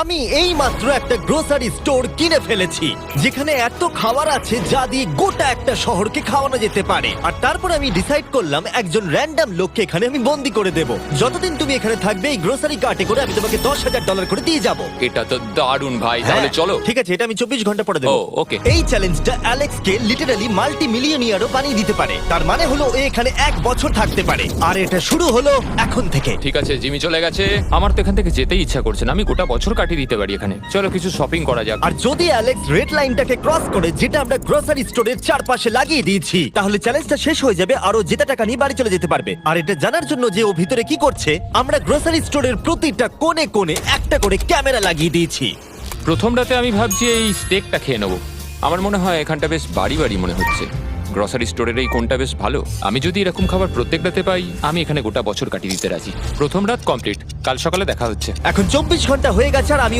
আমি এই মাত্র একটা গ্রোসারি স্টোর কিনে ফেলেছি যেখানে এত খাবার আছে যা দিয়ে গোটা একটা শহরকে খাওয়ানো যেতে পারে। আর তারপর আমি ডিসাইড করলাম একজন র্যান্ডম লোককে এখানে আমি বন্দি করে দেব। যতদিন তুমি এখানে থাকবে এই গ্রোসারি কার্টে করে আমি তোমাকে $10,000 করে দিয়ে যাবো। এটা তো দারুণ ভাই, তাহলে চলো। ঠিক আছে, এটা আমি 24 ঘন্টা পরে দেবো। ও, okay. এই চ্যালেঞ্জটা অ্যালেক্সকে লিটারালি মাল্টি মিলিয়নিয়ারও বানিয়ে দিতে পারে। তার মানে হলো ও এখানে 1 বছর থাকতে পারে। আর এটা শুরু হলো এখন থেকে। ঠিক আছে, জিমি চলে গেছে। আমার তো এখান থেকে যেতেই ইচ্ছা করছে না। আমি গোটা বছর কাটিয়ে দিতে পারি এখানে। চলো কিছু শপিং করা যাক। আর যদি অ্যালেক্স রেড লাইনটাকে ক্রস করে, যেটা আমরা গ্রোসারি স্টোরের চারপাশে লাগিয়ে দিয়েছি, তাহলে চ্যালেঞ্জটা শেষ হয়ে যাবে আর ও জেতা টাকা নিয়ে বাড়ি চলে যেতে পারবে। আর এটা জানার জন্য যে ও ভিতরে কি করছে, আমরা গ্রোসারি স্টোরের প্রতিটা কোণে কোণে একটা করে ক্যামেরা লাগিয়ে দিয়েছি। প্রথম রাতে আমি ভাবছি এই স্টেকটা খেয়ে নেবো। আমার মনে হয় এখানটা বেশ বাড়ি বাড়ি মনে হচ্ছে। গ্রসারি স্টোরের এই কোনটা বেশ ভালো। আমি যদি এরকম খাবার প্রত্যেক রাতে পাই, আমি এখানে গোটা বছর কাটিয়ে দিতে রাজি। প্রথম রাত কমপ্লিট, কাল সকালে দেখা হচ্ছে। এখন 24 ঘন্টা হয়ে গেছে আর আমি